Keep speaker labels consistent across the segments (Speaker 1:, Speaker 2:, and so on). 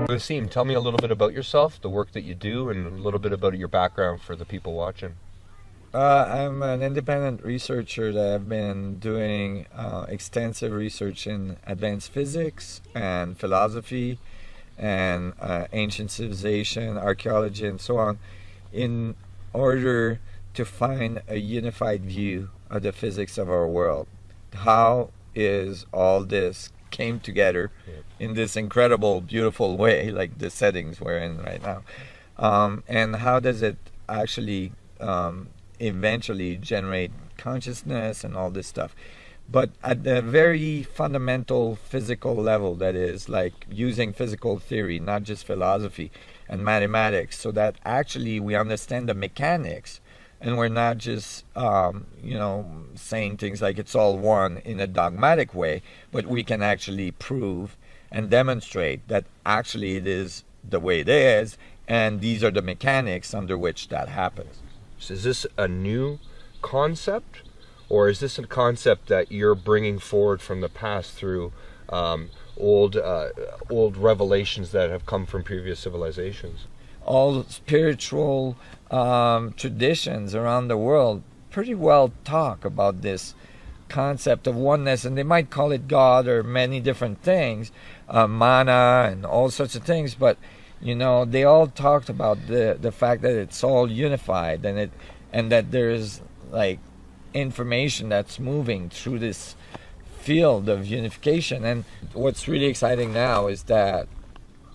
Speaker 1: Nassim, tell me a little bit about yourself, the work that you do, and a little bit about your background for the people watching.
Speaker 2: I'm an independent researcher that have been doing extensive research in advanced physics and philosophy and ancient civilization, archaeology, and so on, in order to find a unified view of the physics of our world. How is all this came together in this incredible, beautiful way, like the settings we're in right now, and how does it actually eventually generate consciousness and all this stuff. But at the very fundamental physical level, that is, like using physical theory, not just philosophy and mathematics, so that actually we understand the mechanics, and we're not just saying things like it's all one in a dogmatic way, but we can actually prove and demonstrate that actually it is the way it is, and these are the mechanics under which that happens.
Speaker 1: So is this a new concept, or is this a concept that you're bringing forward from the past through old revelations that have come from previous civilizations?
Speaker 2: All spiritual traditions around the world pretty well talk about this concept of oneness, and they might call it God or many different things, mana and all sorts of things, but they all talked about the fact that it's all unified, and that there's like information that's moving through this field of unification. And what's really exciting now is that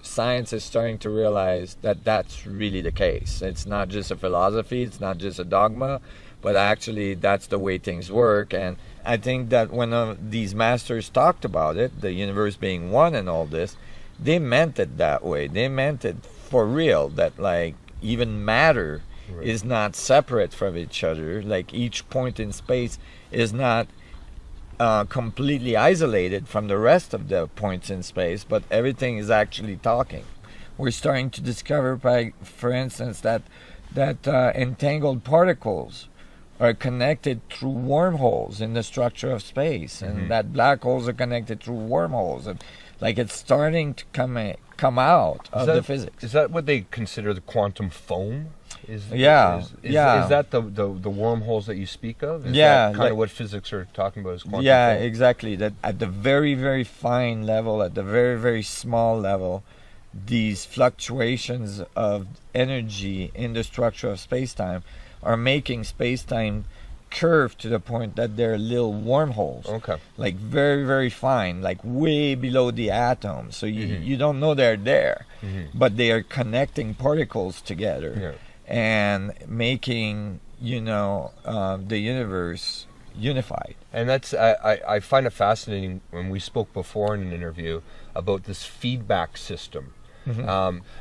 Speaker 2: science is starting to realize that that's really the case. It's not just a philosophy, it's not just a dogma, but actually that's the way things work. And I think that when these masters talked about it, the universe being one and all this, they meant it that way. They meant it for real, that like even matter is not separate from each other. Like each point in space is not completely isolated from the rest of the points in space, but everything is actually talking. We're starting to discover, for instance, that entangled particles are connected through wormholes in the structure of space, and that black holes are connected through wormholes, and like it's starting to come out of the physics.
Speaker 1: Is that what they consider the quantum foam? Is that the wormholes that you speak of? Is that kind of what physics are talking about, is quantum foam?
Speaker 2: Yeah, exactly. That at the very, very fine level, at the very, very small level, these fluctuations of energy in the structure of space-time are making space-time curve to the point that they're little wormholes.
Speaker 1: Okay.
Speaker 2: Like very, very fine, like way below the atom. So you don't know they're there, but they are connecting particles together and making, the universe unified.
Speaker 1: And that's, I find it fascinating when we spoke before in an interview about this feedback system.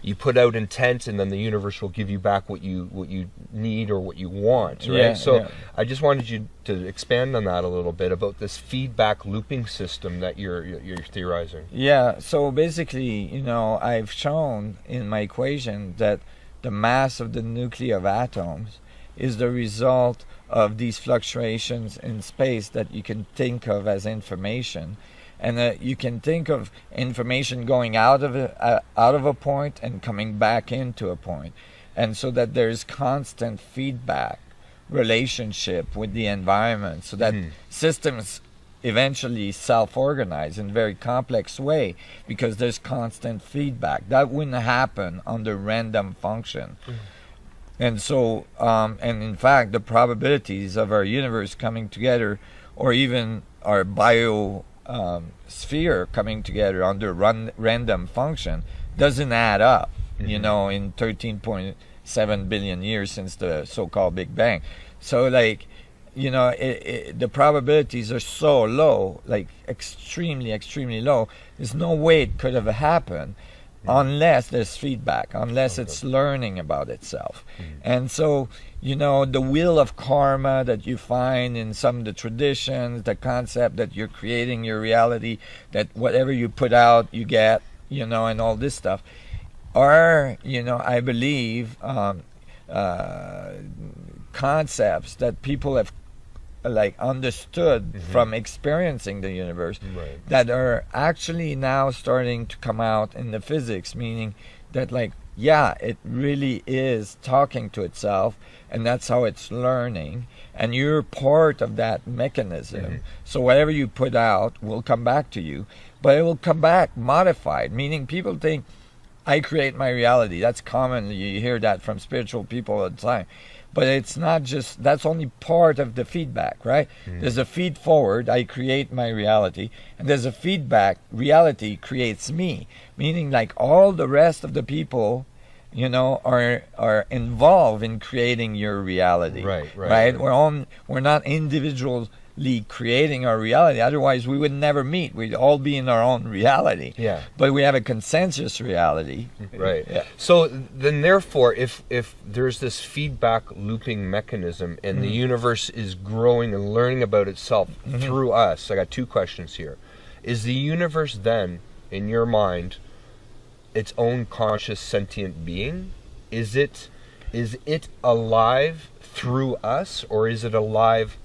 Speaker 1: You put out intent, and then the universe will give you back what you need or what you want, right? I just wanted you to expand on that a little bit about this feedback looping system that you're theorizing.
Speaker 2: Yeah, so basically, I've shown in my equation that the mass of the nuclei of atoms is the result of these fluctuations in space that you can think of as information. And you can think of information going out of a point and coming back into a point. And so that there's constant feedback relationship with the environment, so that systems eventually self-organize in a very complex way because there's constant feedback. That wouldn't happen under random function. And so, and in fact, the probabilities of our universe coming together, or even our sphere coming together under random function, doesn't add up, in 13.7 billion years since the so-called Big Bang. So like, the probabilities are so low, like extremely, extremely low. There's no way it could have happened unless there's feedback, unless it's learning about itself. And so, the wheel of karma that you find in some of the traditions, the concept that you're creating your reality, that whatever you put out, you get, and all this stuff, are, I believe, concepts that people have like understood from experiencing the universe, that are actually now starting to come out in the physics, meaning that like, yeah, it really is talking to itself, and that's how it's learning, and you're part of that mechanism. So whatever you put out will come back to you, but it will come back modified, meaning people think, I create my reality. That's common. You hear that from spiritual people all the time. But it's not just, that's only part of the feedback, right? There's a feed forward, I create my reality, and there's a feedback, reality creates me, meaning like all the rest of the people, you know, are involved in creating your reality. Right. We're not individually creating our reality, otherwise we would never meet. We'd all be in our own reality. But we have a consensus reality.
Speaker 1: So then therefore, if there's this feedback looping mechanism and the universe is growing and learning about itself through us, I got two questions here. Is the universe then, in your mind, its own conscious sentient being? Is it alive through us, or is it alive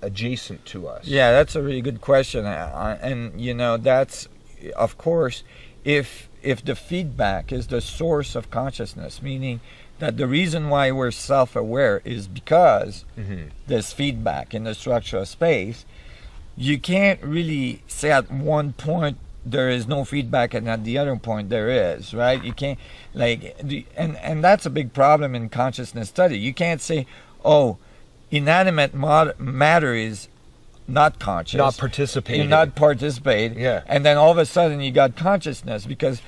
Speaker 1: adjacent to us?
Speaker 2: Yeah, that's a really good question, and you know, that's, of course, if the feedback is the source of consciousness, meaning that the reason why we're self-aware is because there's feedback in the structure of space, you can't really say at one point there is no feedback and at the other point there is, right? You can't, like, and that's a big problem in consciousness study. You can't say, oh, inanimate matter is not conscious,
Speaker 1: not participating,
Speaker 2: you're not participating, and then all of a sudden you got consciousness, because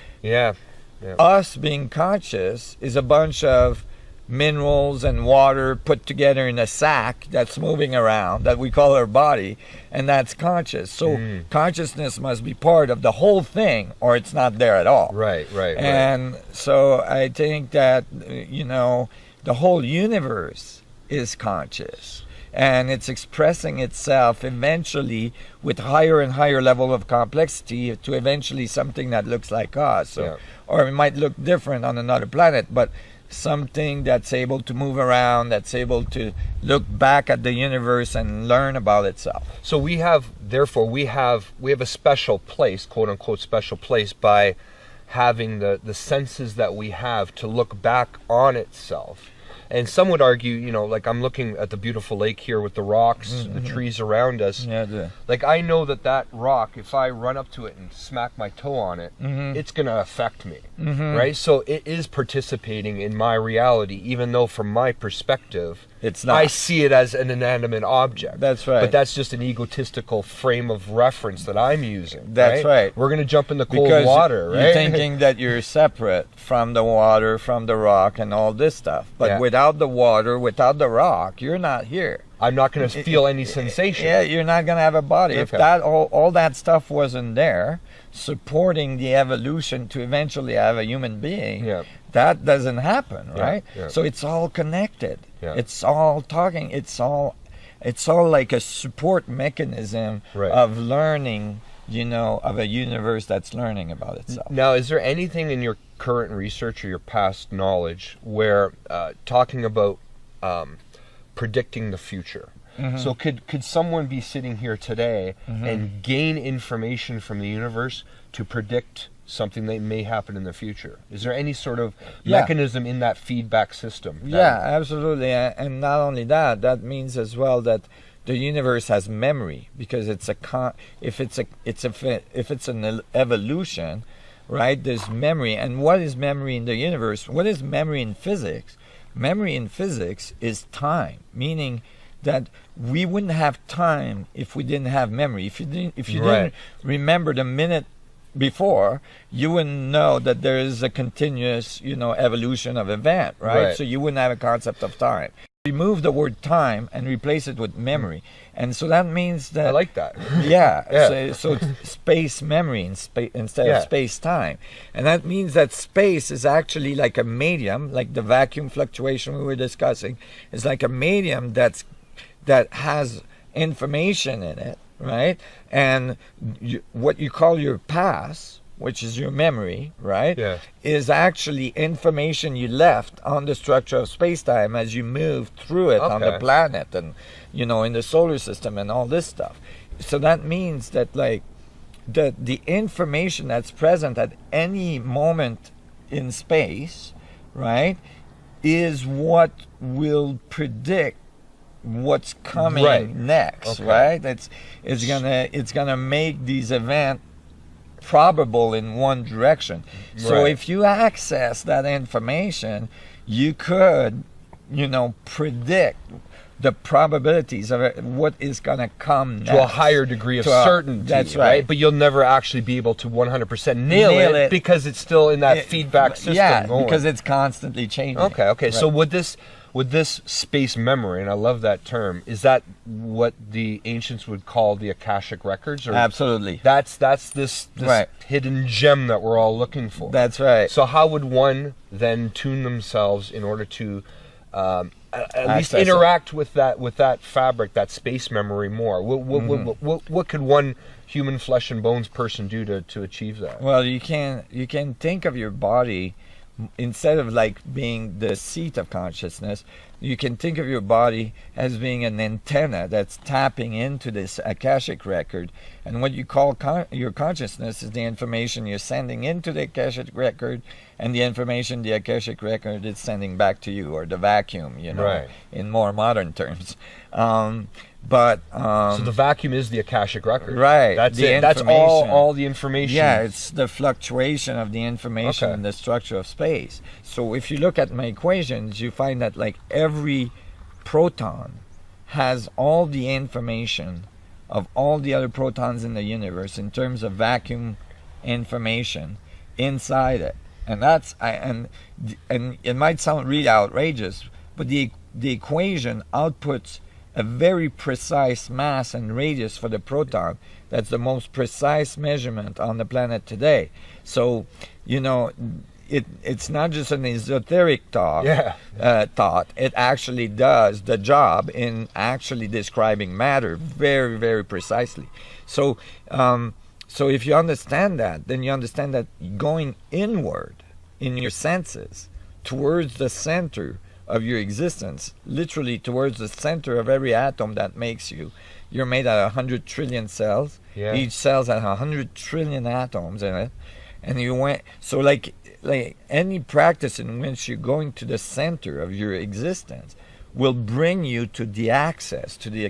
Speaker 2: us being conscious is a bunch of minerals and water put together in a sack that's moving around that we call our body, and that's conscious. So consciousness must be part of the whole thing, or it's not there at all. And so I think that, you know, the whole universe is conscious, and it's expressing itself eventually with higher and higher level of complexity to eventually something that looks like us, so, or it might look different on another planet, but something that's able to move around, that's able to look back at the universe and learn about itself.
Speaker 1: So we have a special place, quote unquote special place, by having the senses that we have to look back on itself. And some would argue, you know, like I'm looking at the beautiful lake here with the rocks, the trees around us. Like I know that rock, if I run up to it and smack my toe on it, it's going to affect me, right? So it is participating in my reality, even though from my perspective,
Speaker 2: it's not.
Speaker 1: I see it as an inanimate object.
Speaker 2: That's right.
Speaker 1: But that's just an egotistical frame of reference that I'm using.
Speaker 2: That's right.
Speaker 1: We're going to jump in the cold water, right?
Speaker 2: You're thinking that you're separate from the water, from the rock, and all this stuff. But without the water, without the rock, you're not here.
Speaker 1: I'm not going to feel any sensation.
Speaker 2: Yeah, you're not going to have a body. If that all that stuff wasn't there, supporting the evolution to eventually have a human being, that doesn't happen, right? So it's all connected. It's all talking. It's all like a support mechanism of learning, you know, of a universe that's learning about itself.
Speaker 1: Now, is there anything in your current research or your past knowledge where talking about predicting the future? So could someone be sitting here today and gain information from the universe to predict something that may happen in the future? Is there any sort of mechanism in that feedback system?
Speaker 2: Yeah, absolutely. And not only that, that means as well that the universe has memory, because it's if it's an evolution, right? There's memory. And what is memory in the universe? What is memory in physics? Memory in physics is time, meaning that we wouldn't have time if we didn't have memory. If you didn't remember the minute before, you wouldn't know that there is a continuous, you know, evolution of event, right? So you wouldn't have a concept of time. Remove the word time and replace it with memory, and so that means that
Speaker 1: I like that.
Speaker 2: So it's space memory instead of space time, and that means that space is actually like a medium, like the vacuum fluctuation we were discussing is like a medium that has information in it, right? And what you call your past which is your memory, right?
Speaker 1: Yeah.
Speaker 2: Is actually information you left on the structure of space-time as you move through it on the
Speaker 1: Okay.
Speaker 2: planet and, you know, in the solar system and all this stuff. So that means that, like, the information that's present at any moment in space, right, is what will predict what's coming
Speaker 1: Right.
Speaker 2: next,
Speaker 1: Okay.
Speaker 2: right? It's gonna make these events probable in one direction. So
Speaker 1: Right.
Speaker 2: if you access that information, you could, you know, predict the probabilities of it, what is going to come next.
Speaker 1: To a higher degree of certainty.
Speaker 2: That's right.
Speaker 1: But you'll never actually be able to 100% nail it because it's still in that feedback system going.
Speaker 2: Because it's constantly changing.
Speaker 1: Okay.
Speaker 2: Right.
Speaker 1: So would this space memory, and I love that term, is that what the ancients would call the Akashic records? Or
Speaker 2: Absolutely.
Speaker 1: That's this
Speaker 2: Right.
Speaker 1: hidden gem that we're all looking for.
Speaker 2: That's right.
Speaker 1: So how would one then tune themselves in order to at least
Speaker 2: Access
Speaker 1: interact with that fabric, that space memory more? What could one human flesh and bones person do to achieve that?
Speaker 2: Well, you can think of your body, instead of like being the seat of consciousness, you can think of your body as being an antenna that's tapping into this Akashic record. And what you call your consciousness is the information you're sending into the Akashic record, and the information the Akashic record is sending back to you, or the vacuum, you know,
Speaker 1: Right.
Speaker 2: in more modern terms.
Speaker 1: So the vacuum is the Akashic record.
Speaker 2: Right.
Speaker 1: That's
Speaker 2: the
Speaker 1: it. That's
Speaker 2: information.
Speaker 1: all the information.
Speaker 2: Yeah, it's the fluctuation of the information
Speaker 1: Okay.
Speaker 2: in the structure of space. So if you look at my equations, you find that like every proton has all the information of all the other protons in the universe in terms of vacuum information inside it. And that's and it might sound really outrageous, but the equation outputs a very precise mass and radius for the proton. That's the most precise measurement on the planet today. So, you know, it's not just an esoteric thought. It actually does the job in actually describing matter very, very precisely. So, so if you understand that, then you understand that going inward in your senses towards the center of your existence, literally towards the center of every atom that makes you. You're made out of 100 trillion cells.
Speaker 1: Yeah.
Speaker 2: Each cell's has 100 trillion atoms in it. And you went, so like any practice in which you're going to the center of your existence will bring you to the access to the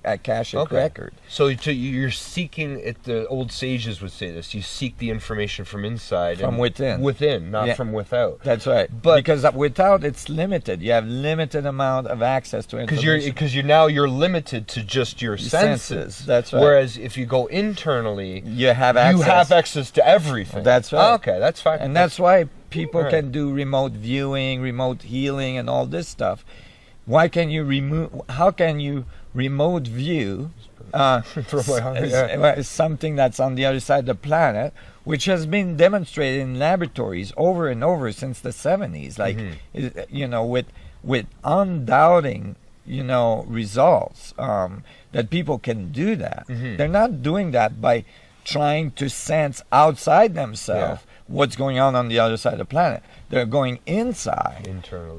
Speaker 2: Akashic record.
Speaker 1: So you're seeking it. The old sages would say this: you seek the information from inside,
Speaker 2: From within.
Speaker 1: within, not from without.
Speaker 2: That's right.
Speaker 1: But
Speaker 2: because without, it's limited. You have limited amount of access to information.
Speaker 1: because you're limited to just your senses.
Speaker 2: That's right.
Speaker 1: Whereas if you go internally,
Speaker 2: you have access.
Speaker 1: you have access to everything.
Speaker 2: That's right.
Speaker 1: Okay, that's fine.
Speaker 2: And that's why people
Speaker 1: Right.
Speaker 2: can do remote viewing, remote healing, and all this stuff. Why can you how can you remote view something that's on the other side of the planet, which has been demonstrated in laboratories over and over since the 70s, like, you know, with undoubting, you know, results, that people can do that. They're not doing that by trying to sense outside themselves what's going on the other side of the planet. They're going inside,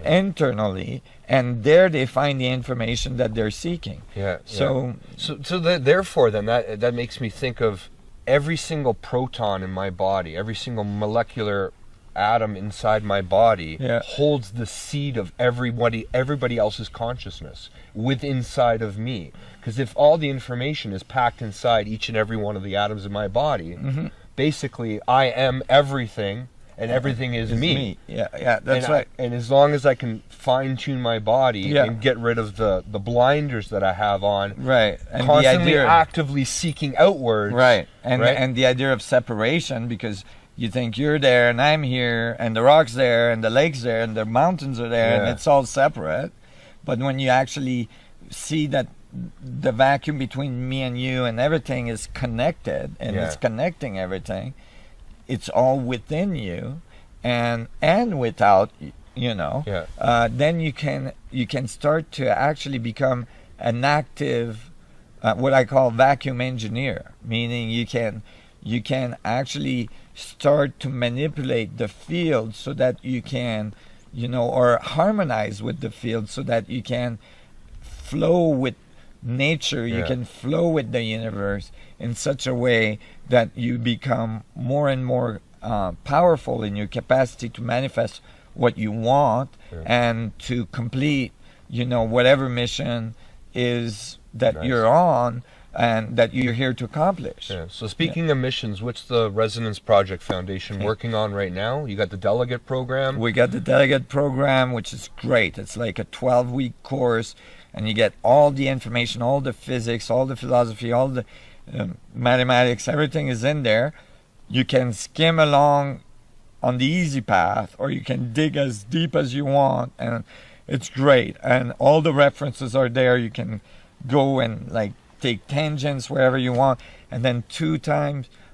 Speaker 2: internally, and there they find the information that they're seeking.
Speaker 1: Therefore, then that makes me think of every single proton in my body, every single molecular atom inside my body holds the seed of everybody else's consciousness inside of me. Because if all the information is packed inside each and every one of the atoms in my body, basically I am everything, and everything is me.
Speaker 2: That's right.
Speaker 1: And as long as I can fine-tune my body and get rid of the blinders that I have on,
Speaker 2: and
Speaker 1: constantly actively seeking outwards,
Speaker 2: and the idea of separation, because you think you're there and I'm here and the rock's there and the lake's there and the mountains are there and it's all separate. But when you actually see that the vacuum between me and you and everything is connected and it's connecting everything, it's all within you and without, you know, then you can start to actually become an active what I call vacuum engineer, meaning you you can actually start to manipulate the field so that you can, or harmonize with the field so that you can flow with nature, you can flow with the universe in such a way that you become more and more powerful in your capacity to manifest what you want and to complete, whatever mission is that you're on and that you're here to accomplish.
Speaker 1: Yeah. So speaking of missions, what's the Resonance Project Foundation working on right now? You got the delegate program?
Speaker 2: We got the delegate program, which is great. It's like a 12-week course, and you get all the information, all the physics, all the philosophy, all the mathematics, everything is in there. You can skim along on the easy path, or you can dig as deep as you want, and it's great. And all the references are there. You can go and take tangents wherever you want, and then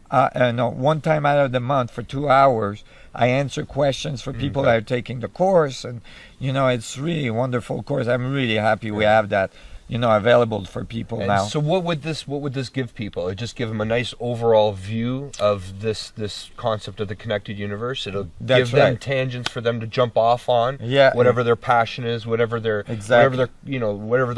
Speaker 2: one time out of the month for 2 hours, I answer questions for people that are taking the course, and it's really a wonderful course. I'm really happy we have that available for people now.
Speaker 1: So what would this give people? It just give them a nice overall view of this concept of the connected universe. It'll give them tangents for them to jump off on.
Speaker 2: Yeah.
Speaker 1: Whatever their passion is, whatever they're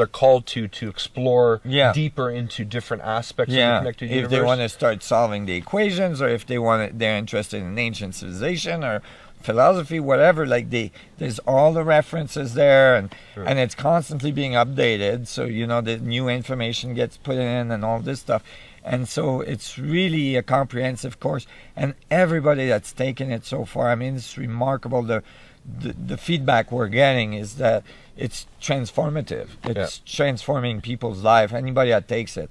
Speaker 1: called to explore deeper into different aspects of the connected universe.
Speaker 2: If they want to start solving the equations, or if they're interested in ancient civilization or philosophy, whatever, there's all the references there, and it's constantly being updated, so the new information gets put in and all this stuff. And so it's really a comprehensive course, and everybody that's taken it so far, it's remarkable. The feedback we're getting is that it's transformative. It's transforming people's life. Anybody that takes it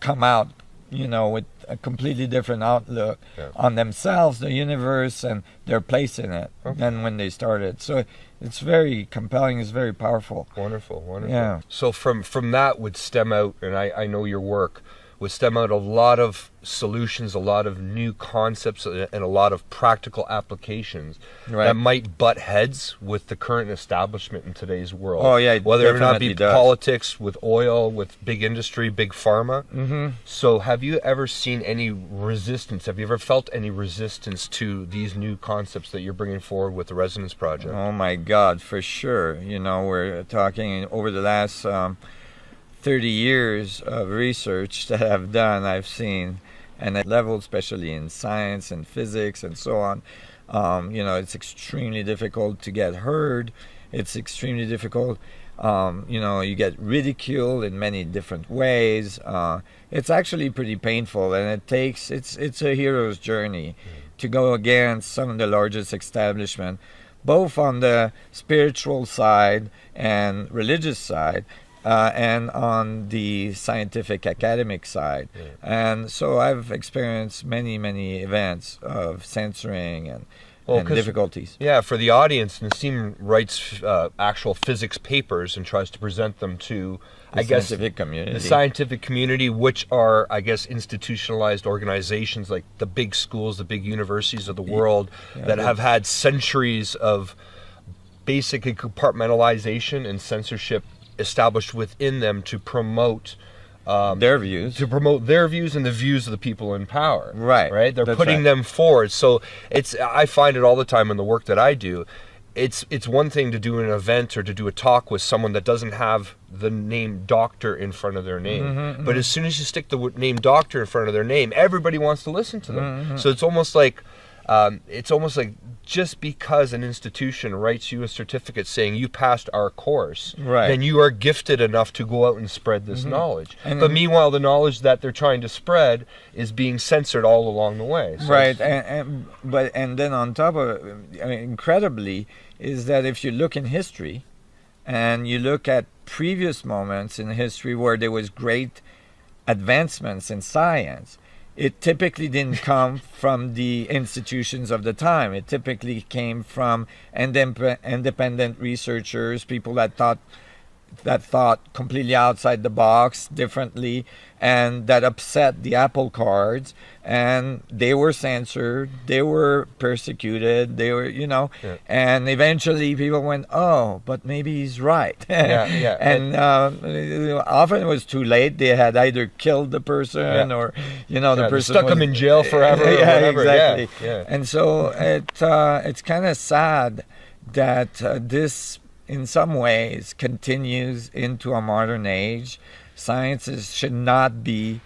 Speaker 2: come out with a completely different outlook on themselves, the universe, and their place in it than when they started. So it's very compelling, it's very powerful.
Speaker 1: Wonderful.
Speaker 2: Yeah.
Speaker 1: So from that would stem out, and I know your work, would stem out a lot of solutions, a lot of new concepts, and a lot of practical applications that might butt heads with the current establishment in today's world.
Speaker 2: Oh yeah,
Speaker 1: whether it not be politics, with oil, with big industry, big pharma. Mm-hmm. So have you ever seen any resistance? Have you ever felt any resistance to these new concepts that you're bringing forward with the Resonance Project?
Speaker 2: Oh my God, for sure. We're talking over the last 30 years of research that I've done, I've seen, and at level, especially in science and physics and so on, it's extremely difficult to get heard. It's extremely difficult. You get ridiculed in many different ways. It's actually pretty painful, and it's a hero's journey to go against some of the largest establishment, both on the spiritual side and religious side, and on the scientific academic side. And so I've experienced many events of censoring and difficulties.
Speaker 1: Yeah, for the audience, Nassim writes actual physics papers and tries to present them to the scientific community, which are, institutionalized organizations like the big schools, the big universities of the world that have had centuries of basically compartmentalization and censorship established within them to promote
Speaker 2: their views,
Speaker 1: and the views of the people in power.
Speaker 2: Right.
Speaker 1: They're putting them forward. So I find it all the time in the work that I do. It's one thing to do an event or to do a talk with someone that doesn't have the name doctor in front of their name. But as soon as you stick the name doctor in front of their name, everybody wants to listen to them. So it's almost like just because an institution writes you a certificate saying you passed our course, then you are gifted enough to go out and spread this knowledge. But meanwhile, the knowledge that they're trying to spread is being censored all along the way. So
Speaker 2: and then on top of it, incredibly, is that if you look in history and you look at previous moments in history where there was great advancements in science, it typically didn't come from the institutions of the time. It typically came from independent researchers, people that thought that thought completely outside the box, differently, and that upset the apple cards, and they were censored, they were persecuted, they were, and eventually people went, oh, but maybe he's right. And often it was too late. They had either killed the person or, the person
Speaker 1: stuck him in jail forever. Or whatever.
Speaker 2: Exactly. And so it's kind of sad that this, in some ways, continues into a modern age. Sciences should not be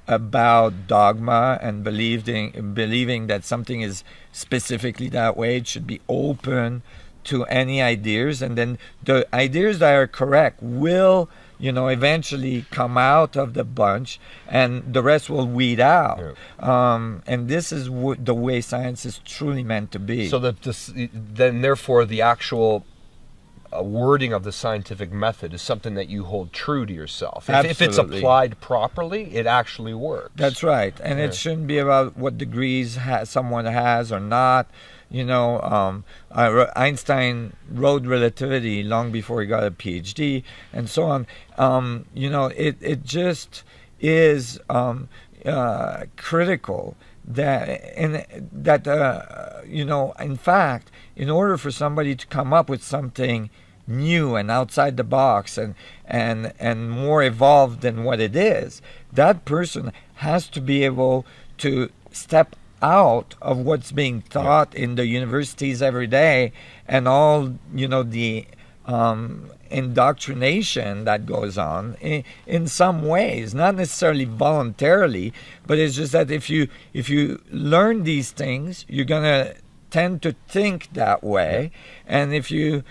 Speaker 2: about dogma and believing that something is specifically that way. It should be open to any ideas, and then the ideas that are correct will, eventually come out of the bunch, and the rest will weed out. And this is the way science is truly meant to be.
Speaker 1: So then therefore the actual wording of the scientific method is something that you hold true to yourself. If it's applied properly, it actually works.
Speaker 2: That's right. And it shouldn't be about what degrees someone has or not. Einstein wrote relativity long before he got a PhD, and so on. It just is critical that in fact, in order for somebody to come up with something new and outside the box and more evolved than what it is, that person has to be able to step out of what's being taught in the universities every day, and all the indoctrination that goes on in some ways, not necessarily voluntarily, but it's just that if you learn these things, you're gonna tend to think that way, and if you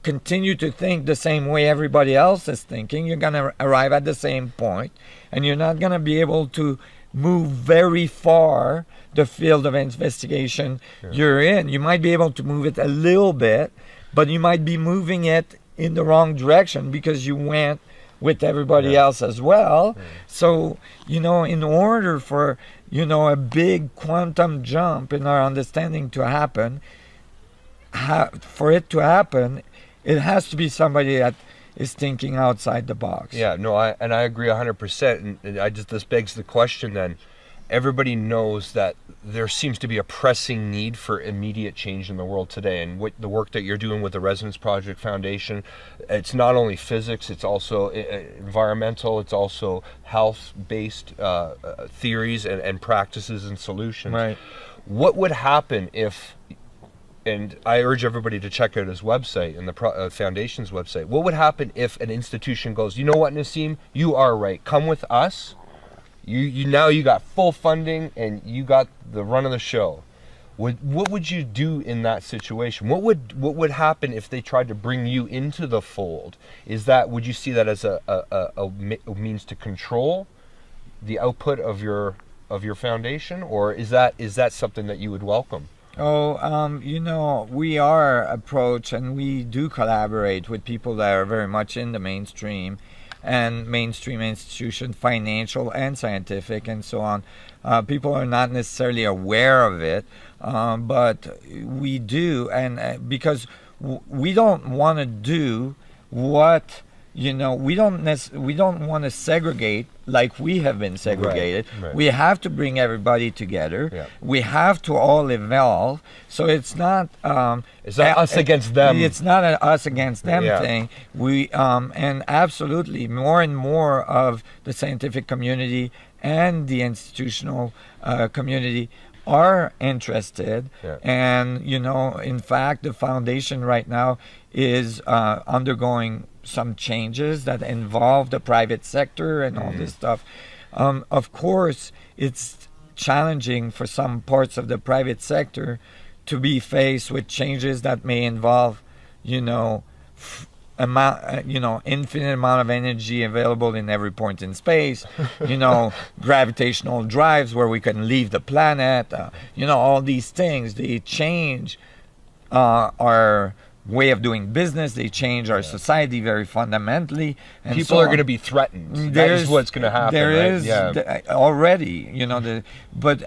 Speaker 2: continue to think the same way everybody else is thinking, you're gonna arrive at the same point, and you're not gonna be able to move very far the field of investigation you're in. You might be able to move it a little bit, but you might be moving it in the wrong direction because you went with everybody else as well. So, in order for, a big quantum jump in our understanding to happen, for it to happen, it has to be somebody that is thinking outside the box.
Speaker 1: I agree 100%. And this begs the question then. Everybody knows that there seems to be a pressing need for immediate change in the world today, and the work that you're doing with the Resonance Project Foundation, it's not only physics, it's also environmental, it's also health-based theories and practices and solutions.
Speaker 2: Right.
Speaker 1: What would happen if, and I urge everybody to check out his website and the foundation's website, what would happen if an institution goes, you know what, Nassim, you are right, come with us. You now you got full funding and you got the run of the show. What would you do in that situation? What would happen if they tried to bring you into the fold? Would you see that as a means to control the output of your foundation, or is that something that you would welcome?
Speaker 2: We are approached and we do collaborate with people that are very much in the mainstream and mainstream institution, financial and scientific and so on. People are not necessarily aware of it, but we do, and because we don't want to do what we don't want to segregate like we have been segregated.
Speaker 1: Right.
Speaker 2: We have to bring everybody together. We have to all evolve. So it's not
Speaker 1: us against them.
Speaker 2: It's not an us against them thing. We and absolutely more and more of the scientific community and the institutional community are interested, and in fact the foundation right now is undergoing some changes that involve the private sector and all this stuff. Of course, it's challenging for some parts of the private sector to be faced with changes that may involve, infinite amount of energy available in every point in space, gravitational drives where we can leave the planet, all these things. They change our way of doing business. They change our society very fundamentally. And
Speaker 1: people are going to be threatened. That is what's going to happen.
Speaker 2: There is already, but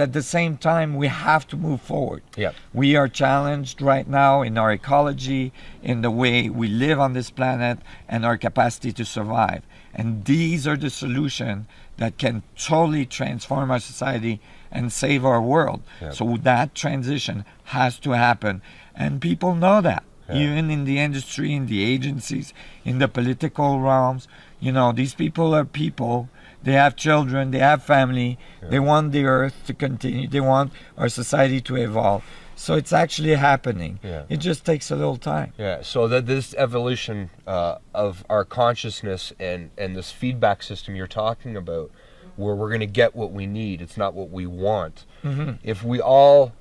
Speaker 2: at the same time, we have to move forward.
Speaker 1: Yeah.
Speaker 2: We are challenged right now in our ecology, in the way we live on this planet, and our capacity to survive. And these are the solutions that can totally transform our society and save our world. Yeah. So that transition has to happen. And people know that, even in the industry, in the agencies, in the political realms. These people are people. They have children, they have family. They want the earth to continue. They want our society to evolve. So it's actually happening. Yeah. It just takes a little time.
Speaker 1: Yeah. So that this evolution of our consciousness and this feedback system you're talking about, where we're going to get what we need, it's not what we want. Mm-hmm. If we all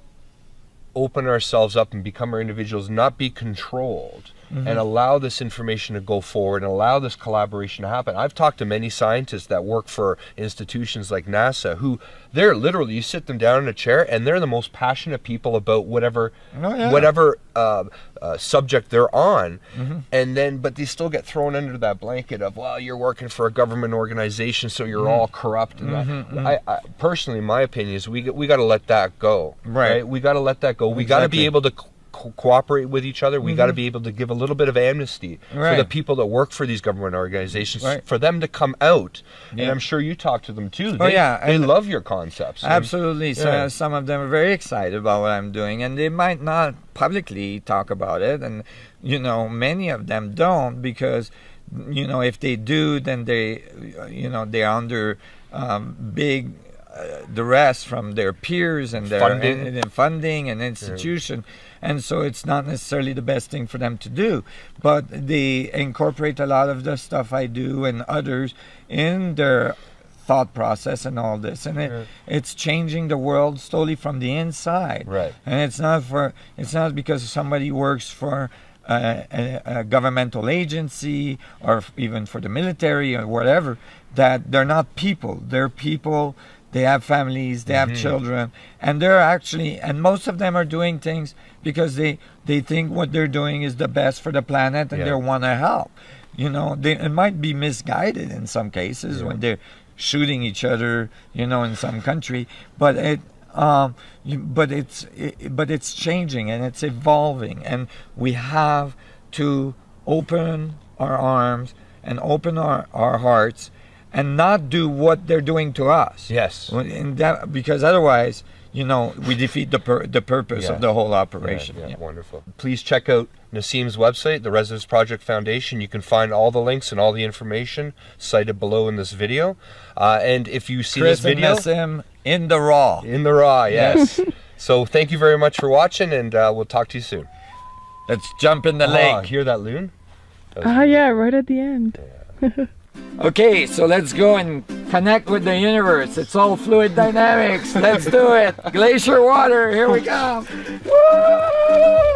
Speaker 1: open ourselves up and become our individuals, not be controlled, and allow this information to go forward and allow this collaboration to happen. I've talked to many scientists that work for institutions like NASA who they're literally, you sit them down in a chair and they're the most passionate people about whatever subject they're on, and then but they still get thrown under that blanket of, well, you're working for a government organization, so you're all corrupt. And I personally, my opinion is we got to let that go. Right? We got to let that go. We got to be able to cooperate with each other. We got to be able to give a little bit of amnesty for the people that work for these government organizations, for them to come out. And I'm sure you talk to them too. They love your concepts.
Speaker 2: Absolutely. So some of them are very excited about what I'm doing, and they might not publicly talk about it, and many of them don't, because if they do, then they're under big duress from their peers and their funding and institution. And so it's not necessarily the best thing for them to do. But they incorporate a lot of the stuff I do and others in their thought process and all this. And it's changing the world slowly from the inside.
Speaker 1: Right.
Speaker 2: And it's not because somebody works for a governmental agency or even for the military or whatever, that they're not people. They're people. They have families, they have children, and they're actually, and most of them are doing things because they think what they're doing is the best for the planet, and they want to help. It might be misguided in some cases when they're shooting each other, in some country, but it's changing and it's evolving, and we have to open our arms and open our hearts and not do what they're doing to us.
Speaker 1: Yes.
Speaker 2: Because otherwise, we defeat the purpose of the whole operation.
Speaker 1: Yeah, wonderful. Please check out Nassim's website, the Residence Project Foundation. You can find all the links and all the information cited below in this video. And if you see this video...
Speaker 2: Chris and Nassim in the raw.
Speaker 1: In the raw, yes. So thank you very much for watching, and we'll talk to you soon.
Speaker 2: Let's jump in the lake.
Speaker 1: Hear that loon?
Speaker 3: Yeah, right at the end.
Speaker 1: Yeah.
Speaker 2: Okay, so let's go and connect with the universe. It's all fluid dynamics. Let's do it. Glacier water, here we come. Woo!